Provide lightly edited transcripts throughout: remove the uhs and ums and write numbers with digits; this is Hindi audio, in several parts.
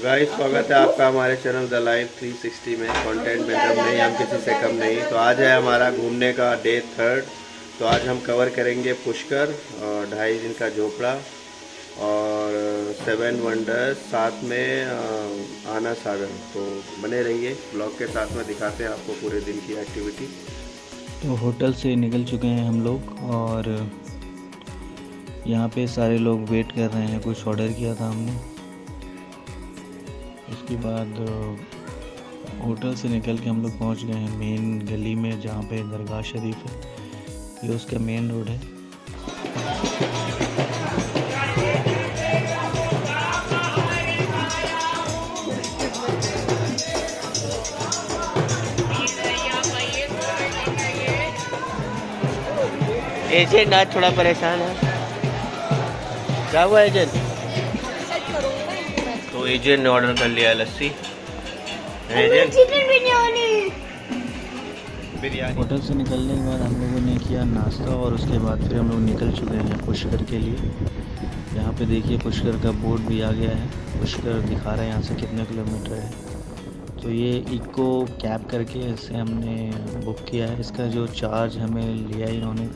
गाइस स्वागत है आपका हमारे चैनल द लाइफ 360 में। कंटेंट में दम नहीं, हम किसी से कम नहीं। तो आज है हमारा घूमने का डे 3। तो आज हम कवर करेंगे पुष्कर और 2.5 दिन का झोपड़ा और 7 वंडर्स, साथ में आना सागर। तो बने रहिए ब्लॉग के साथ में, दिखाते हैं आपको पूरे दिन की एक्टिविटी। तो होटल से निकल चुके हैं हम लोग और यहाँ पे सारे लोग वेट कर रहे हैं। कुछ ऑर्डर किया था हमने। उसके बाद होटल से निकल के हम लोग पहुँच गए हैं मेन गली में, जहाँ पे दरगाह शरीफ है। ये उसका मेन रोड है। एजेंट आज थोड़ा परेशान है। क्या हुआ एजेंट? तो एजेंट ने ऑर्डर कर लिया लस्सी। एजेंट बिरयानी। होटल से निकलने के बाद हम लोगों ने किया नाश्ता और उसके बाद फिर हम लोग निकल चुके हैं पुष्कर के लिए। यहाँ पे देखिए पुष्कर का बोर्ड भी आ गया है। पुष्कर दिखा रहा है यहाँ से कितने किलोमीटर है। तो ये इको कैब करके इसे हमने बुक किया है। इसका जो चार्ज हमें लिया इन्होंने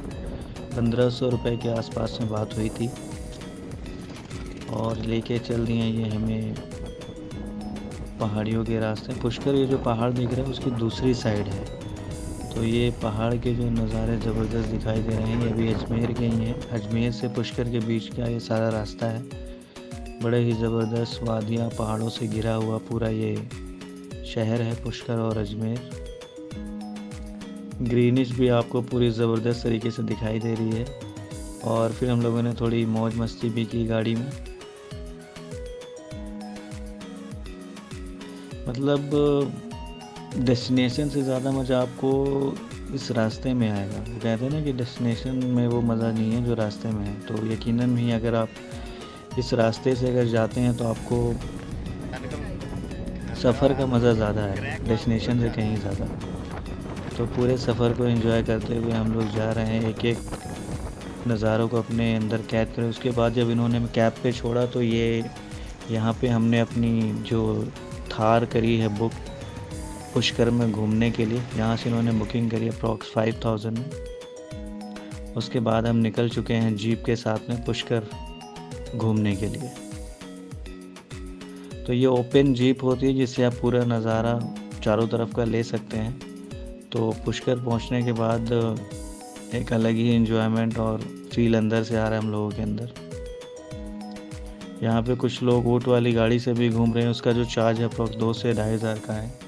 1500 रुपये के आसपास में बात हुई थी। और लेके चल दिए ये हमें पहाड़ियों के रास्ते। पुष्कर ये जो पहाड़ दिख रहा है उसकी दूसरी साइड है। तो ये पहाड़ के जो नज़ारे ज़बरदस्त दिखाई दे रहे हैं, ये भी अजमेर के ही हैं। अजमेर से पुष्कर के बीच का ये सारा रास्ता है। बड़े ही ज़बरदस्त वादियाँ, पहाड़ों से घिरा हुआ पूरा ये शहर है पुष्कर और अजमेर। ग्रीनिश भी आपको पूरी ज़बरदस्त तरीके से दिखाई दे रही है। और फिर हम लोगों ने थोड़ी मौज मस्ती भी की गाड़ी में। मतलब डेस्टिनेशन से ज़्यादा मज़ा आपको इस रास्ते में आएगा। वो कहते हैं ना कि डेस्टिनेशन में वो मज़ा नहीं है जो रास्ते में है। तो यकीनन ही अगर आप इस रास्ते से अगर जाते हैं तो आपको सफ़र का मज़ा ज़्यादा है डेस्टिनेशन से कहीं ज़्यादा। तो पूरे सफ़र को एंजॉय करते हुए हम लोग जा रहे हैं, एक एक नज़ारों को अपने अंदर कैद करें। उसके बाद जब इन्होंने कैब पे छोड़ा तो ये यहाँ पे हमने अपनी जो थार करी है बुक पुष्कर में घूमने के लिए। यहाँ से इन्होंने बुकिंग करी अप्रॉक्स 5000 में। उसके बाद हम निकल चुके हैं जीप के साथ में पुष्कर घूमने के लिए। तो ये ओपन जीप होती है जिससे आप पूरा नज़ारा चारों तरफ का ले सकते हैं। तो पुष्कर पहुंचने के बाद एक अलग ही एंजॉयमेंट और फील अंदर से आ रहा है हम लोगों के अंदर। यहाँ पे कुछ लोग ऊँट वाली गाड़ी से भी घूम रहे हैं। उसका जो चार्ज है अप्रॉक्स 2 से 2500 का है।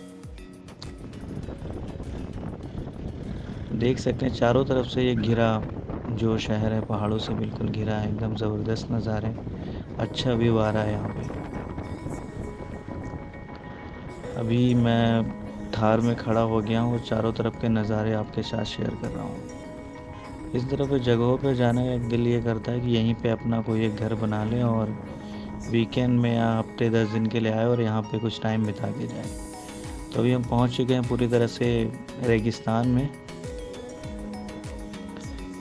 देख सकते हैं चारों तरफ से ये घिरा जो शहर है पहाड़ों से बिल्कुल घिरा है। एकदम ज़बरदस्त नज़ारे, अच्छा व्यू आ रहा है यहाँ पे। अभी मैं थार में खड़ा हो गया हूँ और चारों तरफ के नज़ारे आपके साथ शेयर कर रहा हूँ। इस तरह के जगहों पे जाने का एक दिल ये करता है कि यहीं पे अपना कोई एक घर बना लें और वीकेंड में या हफ्ते 10 दिन के लिए आए और यहाँ पे कुछ टाइम बिता के जाए। तो अभी हम पहुँच चुके हैं पूरी तरह से रेगिस्तान में।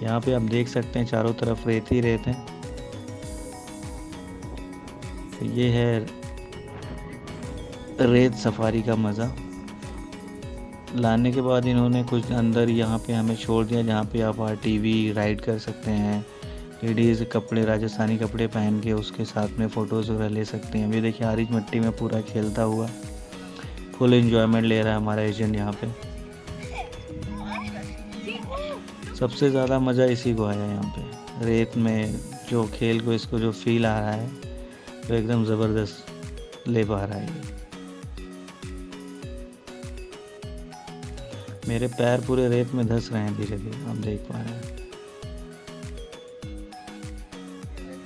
यहाँ पे आप देख सकते हैं चारों तरफ रेत ही रेत है। तो ये है रेत सफारी का मज़ा। लाने के बाद इन्होंने कुछ अंदर यहाँ पे हमें छोड़ दिया जहाँ पे आप आरटीवी राइड कर सकते हैं। लेडीज़ कपड़े, राजस्थानी कपड़े पहन के उसके साथ में फ़ोटोज़ वगैरह ले सकते हैं। अभी देखिए आरिज मिट्टी में पूरा खेलता हुआ फुल एंजॉयमेंट ले रहा है हमारा एजेंट यहाँ पे। सबसे ज़्यादा मज़ा इसी को आया यहाँ पे रेत में जो खेल को, इसको जो फील आ रहा है वो एकदम ज़बरदस्त ले पा रहा है ये। मेरे पैर पूरे रेत में धंस रहे हैं धीरे धीरे, आप देख पा रहे हैं।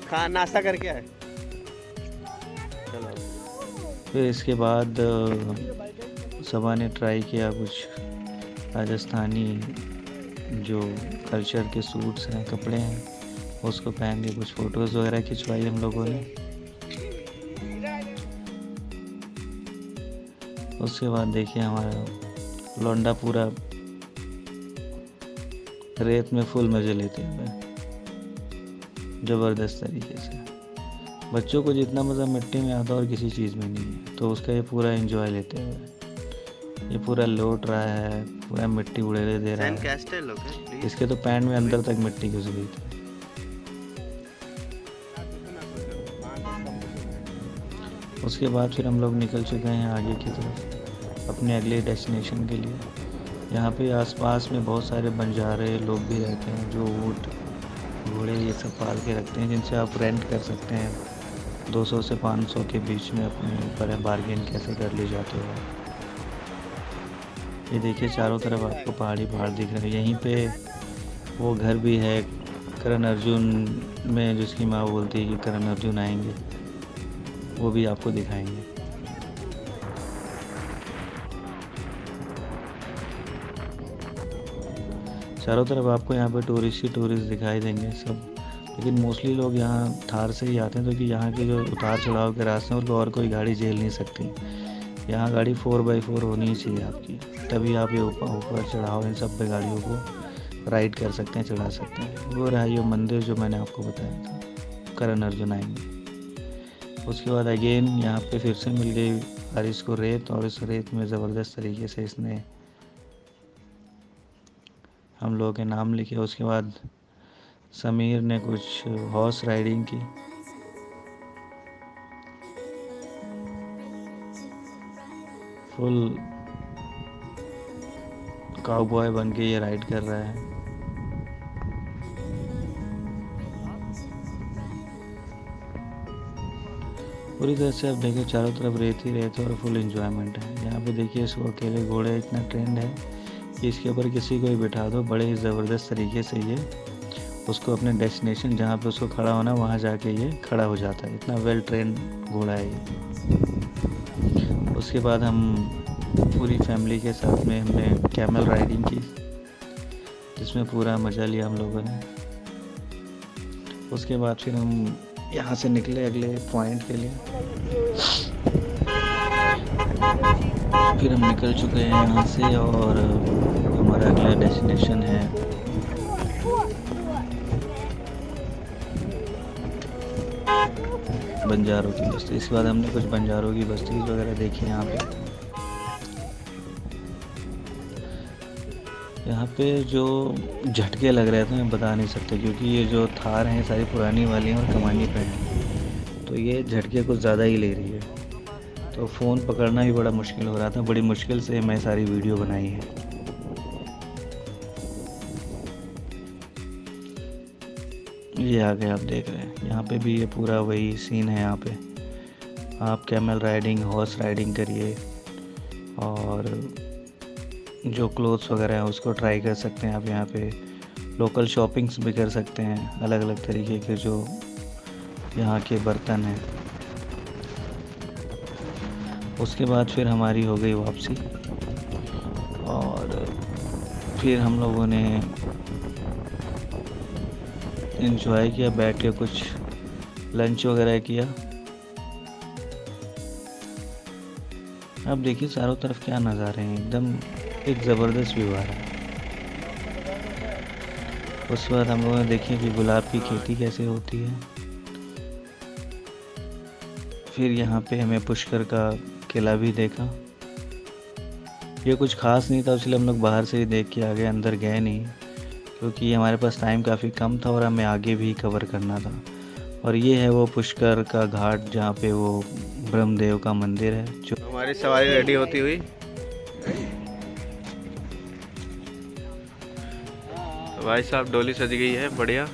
खा नाश्ता करके आए। चलो फिर इसके बाद सबा ने ट्राई किया कुछ राजस्थानी जो कल्चर के सूट्स हैं, कपड़े हैं, उसको पहन के कुछ फ़ोटोज़ वगैरह खिंचवाई हम लोगों ने। उसके बाद देखिए हमारा लौंडा पूरा रेत में फुल मज़े लेते हुए ज़बरदस्त तरीके से। बच्चों को जितना मज़ा मिट्टी में आता है और किसी चीज़ में नहीं है, तो उसका ये पूरा एंजॉय लेते हुए ये पूरा लौट रहा है, पूरा मिट्टी उड़ेले दे रहा है। इसके तो पैंट में अंदर तक मिट्टी घुस गई थी। उसके बाद फिर हम लोग निकल चुके हैं आगे की तरफ अपने अगले डेस्टिनेशन के लिए। यहाँ पे आसपास में बहुत सारे बंजारे लोग भी रहते हैं जो ऊँट घोड़े ये सब पाल के रखते हैं, जिनसे आप रेंट कर सकते हैं 200 से 500 के बीच में। अपने ऊपर है बार्गेन कैसे कर ले जाते हो। ये देखिए चारों तरफ आपको पहाड़ी पहाड़ दिख रहे हैं। यहीं पे वो घर भी है करण अर्जुन में, जिसकी माँ बोलती है कि करण अर्जुन आएंगे, वो भी आपको दिखाएंगे। चारों तरफ आपको यहाँ पे टूरिस्ट दिखाई देंगे सब, लेकिन मोस्टली लोग यहाँ थार से ही आते हैं, क्योंकि यहाँ के जो उतार चढ़ाव के रास्ते हैं उनको और कोई गाड़ी झेल नहीं सकती। यहाँ गाड़ी 4x4 होनी ही चाहिए आपकी, तभी आप ये ऊपर चढ़ाव इन सब पे गाड़ियों को राइड कर सकते हैं, चढ़ा सकते हैं। वो रहा ये मंदिर जो मैंने आपको बताया था, करण अर्जुन आएंगे। उसके बाद अगेन यहाँ पे फिर से मिल गई बारिश को रेत, और इस रेत में ज़बरदस्त तरीके से इसने हम लोगों के नाम लिखे। उसके बाद समीर ने कुछ हॉर्स राइडिंग की। फुल काउबॉय बन के ये राइड कर रहा है। पूरी तरह से आप देखिए चारों तरफ रेत ही रेत और फुल एंजॉयमेंट है। यहाँ पे देखिए इसको अकेले घोड़े इतना ट्रेंड है कि इसके ऊपर किसी को भी बिठा दो, बड़े ही ज़बरदस्त तरीके से ये उसको अपने डेस्टिनेशन जहाँ पे उसको खड़ा होना वहाँ जाके ये खड़ा हो जाता है। इतना वेल ट्रेंड घोड़ा है ये। उसके बाद हम पूरी फैमिली के साथ में हमने कैमल राइडिंग की, जिसमें पूरा मज़ा लिया हम लोगों ने। उसके बाद फिर हम यहाँ से निकले अगले पॉइंट के लिए। फिर हम निकल चुके हैं यहाँ से, और हमारा अगला डेस्टिनेशन है बंजारों की बस्ती। इसके बाद हमने कुछ बंजारों की बस्ती वगैरह देखी यहाँ पे। यहाँ पे जो झटके लग रहे थे मैं बता नहीं सकते, क्योंकि ये जो थार हैं सारी पुरानी वाली हैं और कमानी पे हैं, तो ये झटके कुछ ज़्यादा ही ले रही है। तो फ़ोन पकड़ना भी बड़ा मुश्किल हो रहा था, बड़ी मुश्किल से मैं सारी वीडियो बनाई है। ये आगे आप देख रहे हैं, यहाँ पे भी ये पूरा वही सीन है। यहाँ पे आप कैमल राइडिंग, हॉर्स राइडिंग करिए, और जो क्लोथ्स वगैरह हैं उसको ट्राई कर सकते हैं आप। यहाँ पे लोकल शॉपिंग्स भी कर सकते हैं, अलग अलग तरीके के जो यहाँ के बर्तन हैं। उसके बाद फिर हमारी हो गई वापसी, और फिर हम लोगों ने एंजॉय किया, बैठ के कुछ लंच वगैरह किया। अब देखिए चारों तरफ क्या नज़ारे हैं, एकदम एक ज़बरदस्त व्यू आ रहा है। उसके बाद हम लोगों ने देखी कि गुलाब की खेती कैसे होती है। फिर यहाँ पे हमें पुष्कर का किला भी देखा। ये कुछ ख़ास नहीं था, इसलिए हम लोग बाहर से ही देख के आ गए, अंदर गए नहीं, क्योंकि हमारे पास टाइम काफ़ी कम था और हमें आगे भी कवर करना था। और ये है वो पुष्कर का घाट, जहाँ पे वो ब्रह्मदेव का मंदिर है। जो हमारी सवारी रेडी होती हुई, तो भाई साहब डोली सज गई है बढ़िया,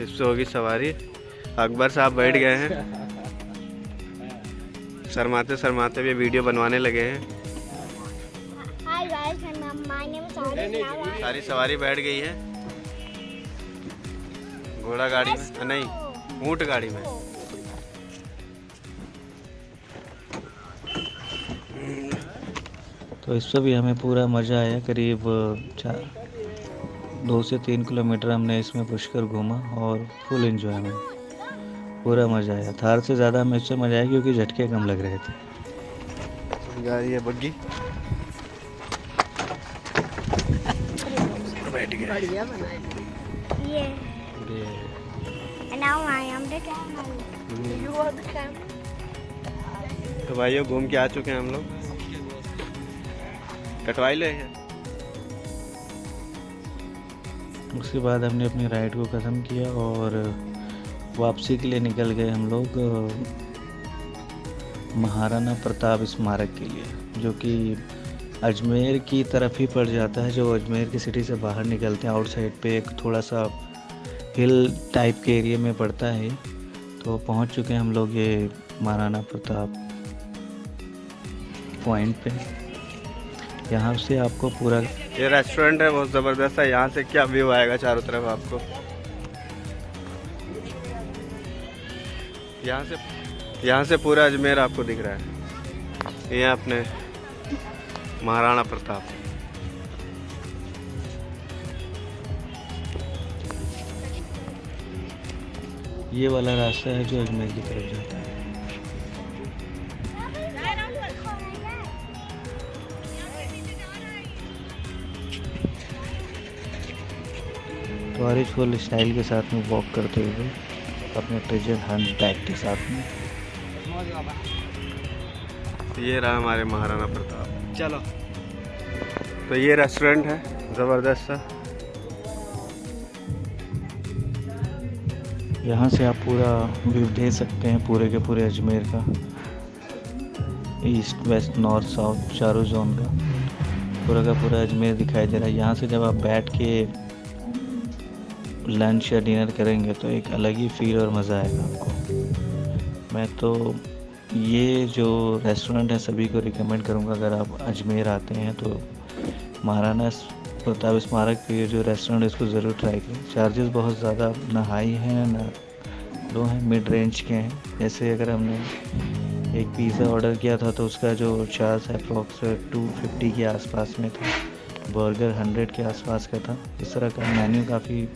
इस पे होगी सवारी। अकबर साहब बैठ गए हैं, शर्माते शर्माते भी वीडियो बनवाने लगे हैं। सारी सवारी बैठ गई है घोड़ा गाड़ी में, नहीं ऊँट गाड़ी में। तो इस पर भी हमें पूरा मज़ा आया। करीब 2 से 3 किलोमीटर हमने इसमें पुष्कर घूमा और फुल एंजॉयमेंट, पूरा मज़ा आया। थार से ज़्यादा हमें इससे मज़ा आया क्योंकि झटके कम लग रहे थे। गाड़ी है बग्गी, बैठ गए। बढ़िया बनाई ये। And now I am the camel. You want the camera? तो भाइयों घूम के आ चुके हैं हम लोग, कटवाई ले हैं। उसके बाद हमने अपनी राइड को ख़त्म किया और वापसी के लिए निकल गए हम लोग महाराणा प्रताप स्मारक के लिए, जो कि अजमेर की तरफ ही पड़ जाता है। जो अजमेर की सिटी से बाहर निकलते हैं आउटसाइड पे एक थोड़ा सा हिल टाइप के एरिया में पड़ता है। तो पहुंच चुके हैं हम लोग ये महाराणा प्रताप पॉइंट पे। यहाँ से आपको पूरा ये रेस्टोरेंट है बहुत ज़बरदस्त है। यहाँ से क्या व्यू आएगा चारों तरफ आपको। यहाँ से पूरा अजमेर आपको दिख रहा है। ये अपने महाराणा प्रताप। ये वाला रास्ता है जो अजमेर की तरफ जाता है। तो फुल स्टाइल के साथ में वॉक करते हुए अपने ट्रेजर हंट बैग के साथ में। ये रहा हमारे महाराणा प्रताप। चलो तो ये रेस्टोरेंट है ज़बरदस्त सा। यहाँ से आप पूरा व्यू दे सकते हैं पूरे के पूरे अजमेर का, ईस्ट वेस्ट नॉर्थ साउथ चारों जोन का पूरा अजमेर दिखाई दे रहा है। यहाँ से जब आप बैठ के लंच या डिनर करेंगे तो एक अलग ही फील और मज़ा आएगा आपको। मैं तो ये जो रेस्टोरेंट है सभी को रिकमेंड करूँगा, अगर आप अजमेर आते हैं तो महाराणा प्रताप स्मारक पे ये जो रेस्टोरेंट है इसको ज़रूर ट्राई करें। चार्जेस बहुत ज़्यादा ना हाई हैं ना लो हैं, मिड रेंज के हैं। जैसे अगर हमने एक पिज़्ज़ा ऑर्डर किया था तो उसका जो चार्ज है अप्रॉक्स 250 के आसपास में था, बर्गर 100 के आसपास का था। इस तरह का मेन्यू काफ़ी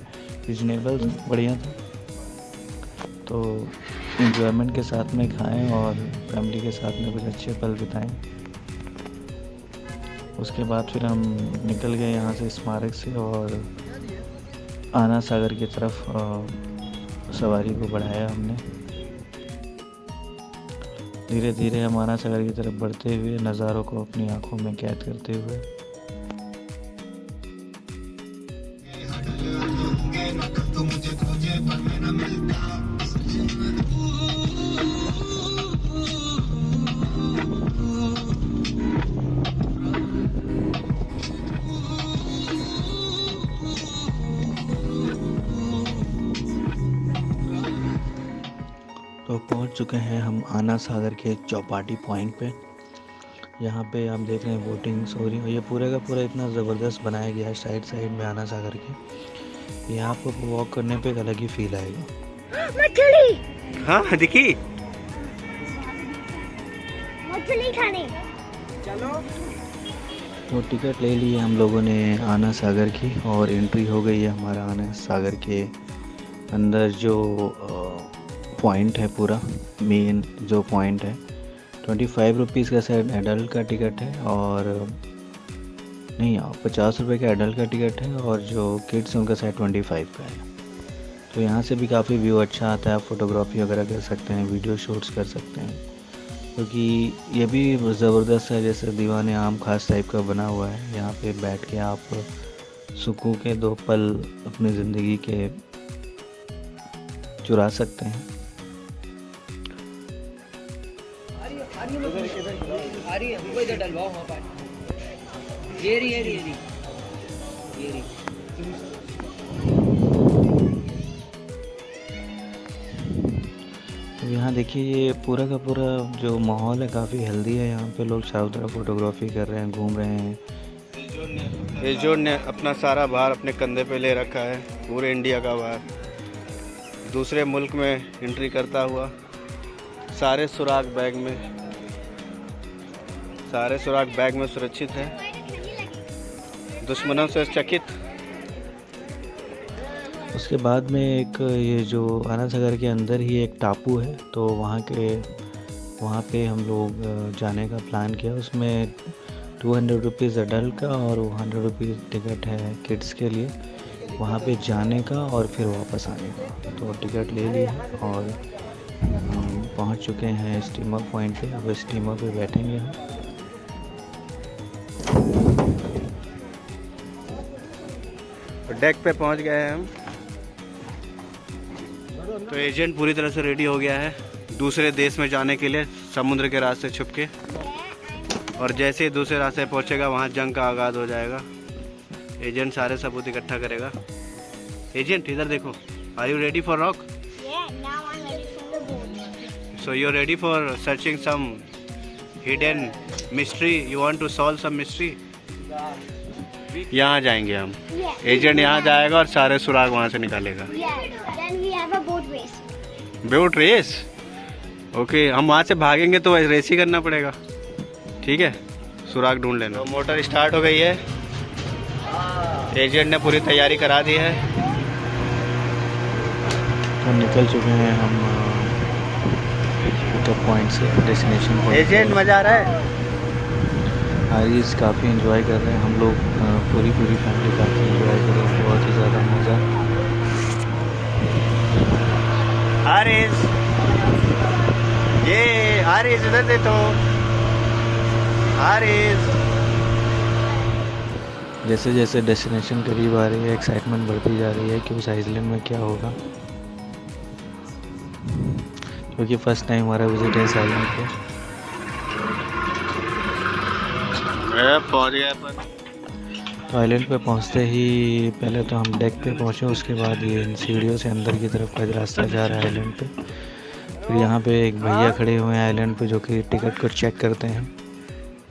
रिजनेबल बढ़िया था। तो एंजॉयमेंट के साथ में खाएं और फैमिली के साथ में कुछ अच्छे पल बिताएं। उसके बाद फिर हम निकल गए यहाँ से स्मारक से और आना सागर की तरफ सवारी को बढ़ाया हमने। धीरे धीरे हम आना सागर की तरफ बढ़ते हुए नज़ारों को अपनी आंखों में कैद करते हुए तो पहुंच चुके हैं हम आना सागर के चौपाटी पॉइंट पे। यहाँ पे आप देख रहे हैं बोटिंग्स हो रही है। ये पूरे का पूरा इतना ज़बरदस्त बनाया गया है साइड में आना सागर के। यहाँ आपको वॉक करने पे एक अलग ही फील आएगा। मछली, हाँ दिखी, मछली खाने चलो। तो टिकट ले लिए हम लोगों ने आना सागर की और एंट्री हो गई है हमारा आना सागर के अंदर। जो पॉइंट है पूरा मेन जो पॉइंट है 25 रुपीज़ का शायद एडल्ट का टिकट है, और नहीं 50 रुपये का एडल्ट का टिकट है, और जो किड्स हैं उनका शायद 25 का है। तो यहाँ से भी काफ़ी व्यू अच्छा आता है, आप फोटोग्राफी वगैरह कर सकते हैं, वीडियो शूट्स कर सकते हैं, क्योंकि ये भी ज़बरदस्त है। जैसे दीवाने आम खास टाइप का बना हुआ है। यहाँ पे बैठ के आप सुकून के 2 पल अपनी ज़िंदगी के चुरा सकते हैं। तो यहाँ देखिए ये पूरा का पूरा जो माहौल है काफ़ी हेल्दी है। यहाँ पे लोग चारों तरफ फोटोग्राफी कर रहे हैं, घूम रहे हैं। एजोर ने अपना सारा भार अपने कंधे पे ले रखा है, पूरे इंडिया का भार। दूसरे मुल्क में एंट्री करता हुआ सारे सुराग बैग में सुरक्षित है, दुश्मनों से चकित। उसके बाद में एक ये जो आना सागर के अंदर ही एक टापू है, तो वहाँ पे हम लोग जाने का प्लान किया। उसमें 200 रुपीज़ एडल्ट का और 100 रुपीज़ टिकट है किड्स के लिए, वहाँ पे जाने का और फिर वापस आने का। तो टिकट ले लिया और हम पहुंच चुके हैं स्टीमर पॉइंट पे। अब स्टीमर पे बैठेंगे हम। डेक पे पहुंच गए हैं हम। तो एजेंट पूरी तरह से रेडी हो गया है दूसरे देश में जाने के लिए, समुद्र के रास्ते छुप के। और जैसे ही दूसरे रास्ते पहुंचेगा वहां जंग का आगाज हो जाएगा। एजेंट सारे सबूत इकट्ठा करेगा। एजेंट इधर देखो, are you ready for rock? Yeah, now I'm ready for the boat. So you ready for searching some hidden mystery? You want to solve some mystery? यहाँ जाएंगे हम। Yeah. एजेंट यहाँ जाएगा और सारे सुराग वहाँ से निकालेगा। Yeah. Then we have a boat race. Boat race? Okay, हम वहाँ से भागेंगे तो रेस ही करना पड़ेगा। ठीक है, सुराग ढूंढ लेना। तो मोटर स्टार्ट हो गई है। एजेंट ने पूरी तैयारी करा दी है। तो निकल चुके हैं हम पिकअप पॉइंट से डेस्टिनेशन पॉइंट। एजेंट मज़ा आ रहा है? आइज काफ़ी एंजॉय कर रहे हैं हम लोग। पूरी फैमिली काफ़ी एंजॉय कर रहे हैं, बहुत ही ज़्यादा मज़ा। हारिस, ये हारिस इधर दे तो। हारिस, जैसे जैसे डेस्टिनेशन करीब आ रही है एक्साइटमेंट बढ़ती जा रही है कि उस आइलैंड में क्या होगा, क्योंकि फर्स्ट टाइम हमारा विजिट है इस आइलैंड पे। पहुँच गया अपन। तो आइलैंड पे पहुंचते ही पहले तो हम डेक पे पहुंचे, उसके बाद ये इन सीढ़ियों से अंदर की तरफ का रास्ता जा रहा है आइलैंड पे। फिर यहाँ पे एक भैया खड़े हुए हैं आइलैंड पे जो कि टिकट को चेक करते हैं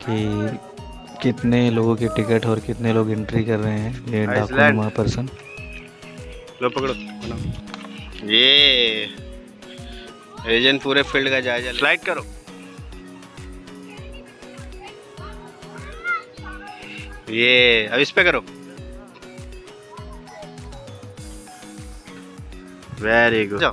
कि कितने लोगों की टिकट और कितने लोग एंट्री कर रहे हैं। ये डाकुनुमा पर्सन। लो पकड़ो। ये एजेंट पूरे फील्ड का जायजा। स्लाइड करो। ये अब इस पे करो। Very good.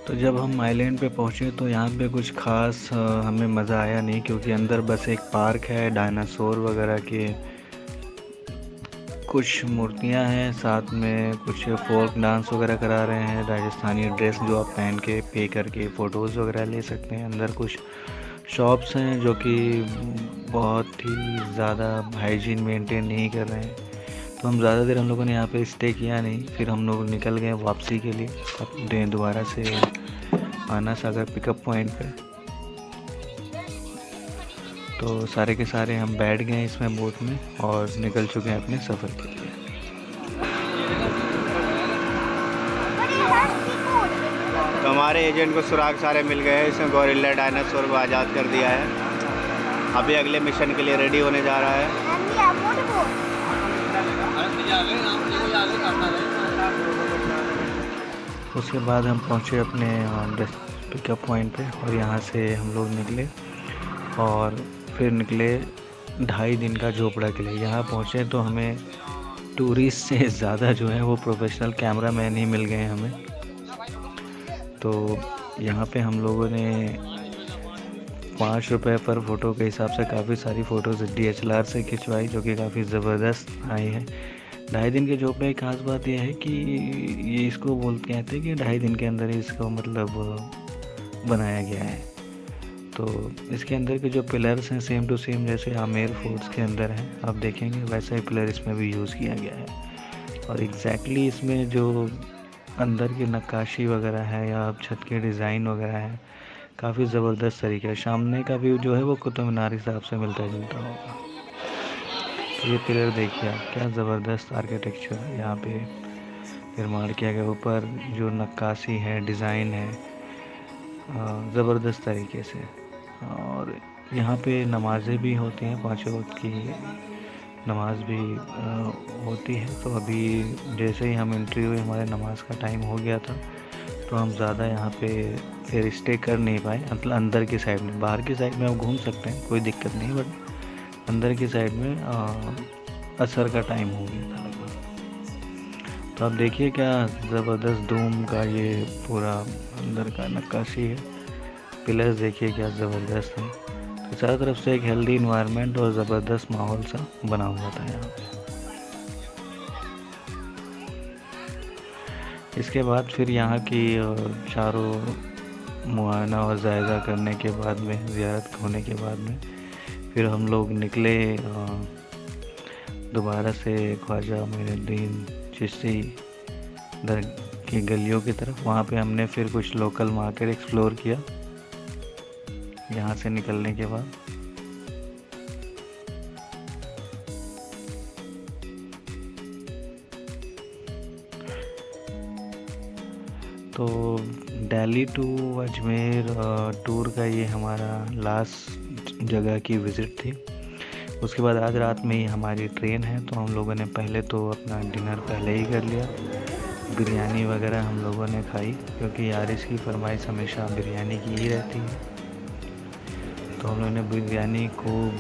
तो जब हम आइलैंड पे पहुँचे तो यहाँ पे कुछ ख़ास हमें मज़ा आया नहीं, क्योंकि अंदर बस एक पार्क है, डायनासोर वगैरह के कुछ मूर्तियाँ हैं, साथ में कुछ फोक डांस वगैरह करा रहे हैं, राजस्थानी ड्रेस जो आप पहन के पे करके फ़ोटोज़ वगैरह ले सकते हैं। अंदर कुछ शॉप्स हैं जो कि बहुत ही ज़्यादा हाइजीन मेंटेन नहीं कर रहे हैं। तो हम ज़्यादा देर हम लोगों ने यहाँ पे स्टे किया नहीं, फिर हम लोग निकल गए वापसी के लिए अपने दोबारा से आना सागर पिकअप पॉइंट पे। तो सारे के सारे हम बैठ गए इसमें बोट में और निकल चुके हैं अपने सफ़र के लिए। तो हमारे एजेंट को सुराग सारे मिल गए हैं। इसमें गोरिल्ला डायनासोर को आज़ाद कर दिया है। अभी अगले मिशन के लिए रेडी होने जा रहा है। उसके बाद हम पहुँचे अपने पिकअप पॉइंट पे और यहाँ से हम लोग निकले और फिर निकले 2.5 दिन का झोपड़ा के लिए। यहाँ पहुँचे तो हमें टूरिस्ट से ज़्यादा जो है वो प्रोफेशनल कैमरा मैन ही मिल गए हमें। तो यहाँ पे हम लोगों ने 5 रुपये पर फ़ोटो के हिसाब से काफ़ी सारी फ़ोटोज़ DSLR से खिंचवाई, जो कि काफ़ी ज़बरदस्त आई है। 2.5 दिन के झोपड़े की खास बात यह है कि ये इसको कहते हैं कि 2.5 दिन के अंदर ही इसको मतलब बनाया गया है। तो इसके अंदर के जो पिलर्स हैं सेम टू सेम जैसे आमेर फोर्ट्स के अंदर हैं, आप देखेंगे वैसा ही पिलर इसमें भी यूज़ किया गया है। और एग्जैक्टली इसमें जो अंदर की नक्काशी वगैरह है या छत के डिज़ाइन वगैरह है, काफ़ी ज़बरदस्त तरीके है। सामने का व्यू जो है वो कुतुब मीनार हिसाब से मिलता जुलता होगा। तो ये पिलर देखिए आप, क्या ज़बरदस्त आर्किटेक्चर है यहाँ पे निर्माण किया गया। ऊपर जो नक्काशी है, डिज़ाइन है, ज़बरदस्त तरीके से। और यहाँ पे नमाज़ें भी होती हैं, 5 वक्त की नमाज भी होती है। तो अभी जैसे ही हम एंट्री हुए हमारे नमाज का टाइम हो गया था, तो हम ज़्यादा यहाँ पे फिर स्टे कर नहीं पाए। मतलब अंदर की साइड में, बाहर की साइड में आप घूम सकते हैं, कोई दिक्कत नहीं, बट अंदर की साइड में असर का टाइम हो गया था लगभग। तो आप देखिए क्या ज़बरदस्त धूम का ये पूरा अंदर का नक्काशी है। पिलर्स देखिए क्या ज़बरदस्त है। तो चारों तरफ से एक हेल्दी इन्वायरमेंट और ज़बरदस्त माहौल सा बना हुआ था यहाँ पे। इसके बाद फिर यहाँ की चारों मुआयना और जायज़ा करने के बाद में, ज़ियारत होने के बाद में, फिर हम लोग निकले दोबारा से ख्वाजा मोइनुद्दीन चिश्ती दर की गलियों की तरफ। वहाँ पे हमने फिर कुछ लोकल मार्केट एक्सप्लोर किया यहाँ से निकलने के बाद। तो दिल्ली टू अजमेर टूर का ये हमारा लास्ट जगह की विज़िट थी। उसके बाद आज रात में ही हमारी ट्रेन है, तो हम लोगों ने पहले तो अपना डिनर पहले ही कर लिया। बिरयानी वगैरह हम लोगों ने खाई, क्योंकि यारिस की फरमाइश हमेशा बिरयानी की ही रहती है। तो हम लोगों ने बिरयानी खूब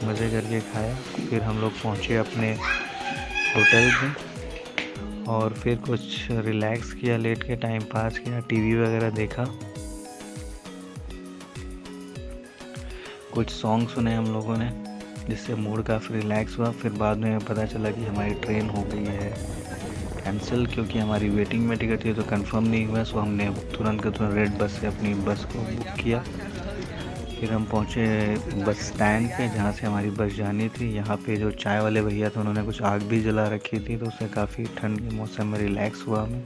मज़े करके खाया। फिर हम लोग पहुँचे अपने होटल में और फिर कुछ रिलैक्स किया, लेट के टाइम पास किया, टीवी वगैरह देखा, कुछ सॉन्ग सुने हम लोगों ने, जिससे मूड काफ़ी रिलैक्स हुआ। फिर बाद में पता चला कि हमारी ट्रेन हो गई है कैंसिल, क्योंकि हमारी वेटिंग में टिकट थी तो कंफर्म नहीं हुआ। सो हमने तुरंत के तुरंत रेड बस से अपनी बस को बुक किया। फिर हम पहुँचे बस स्टैंड पे, जहाँ से हमारी बस जानी थी। यहाँ पे जो चाय वाले भैया थे उन्होंने कुछ आग भी जला रखी थी, तो उससे काफ़ी ठंड के मौसम में रिलैक्स हुआ हमें।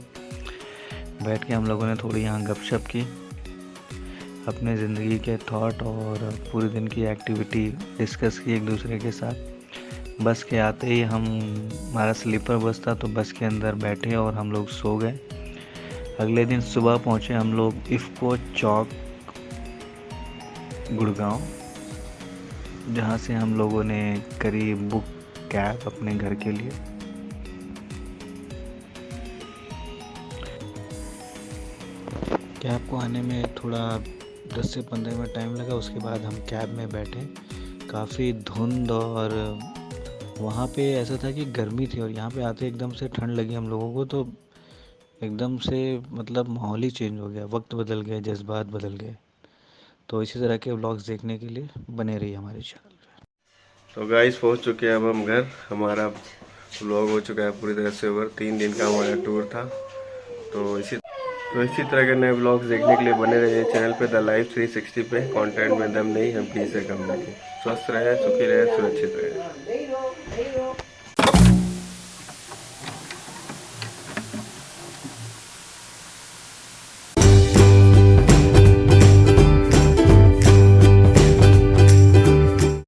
बैठ के हम लोगों ने थोड़ी यहाँ गपशप की, अपने ज़िंदगी के थॉट और पूरे दिन की एक्टिविटी डिस्कस की एक दूसरे के साथ। बस के आते ही हमारा स्लीपर बस था, तो बस के अंदर बैठे और हम लोग सो गए। अगले दिन सुबह पहुँचे हम लोग इफ़को चौक गुड़गांव, जहाँ से हम लोगों ने करी बुक कैब अपने घर के लिए। कैब को आने में थोड़ा 10 से 15 मिनट टाइम लगा। उसके बाद हम कैब में बैठे, काफ़ी धुंध और वहाँ पे ऐसा था कि गर्मी थी, और यहाँ पे आते एकदम से ठंड लगी हम लोगों को। तो एकदम से मतलब माहौल ही चेंज हो गया, वक्त बदल गए, जज्बात बदल गए। तो इसी तरह के व्लॉग्स देखने के लिए बने रहिए हमारे चैनल पे। तो गाइस पहुंच चुके हैं अब हम घर। हमारा व्लॉग हो चुका है पूरी तरह से ओवर। 3 दिन का हमारा टूर था। तो इसी तरह के नए व्लॉग्स देखने के लिए बने रहिए चैनल पे द लाइफ 360 पे। कंटेंट में दम नहीं, हम किसी से कम नहीं। स्वस्थ रहे, सुखी रहे, सुरक्षित रहे।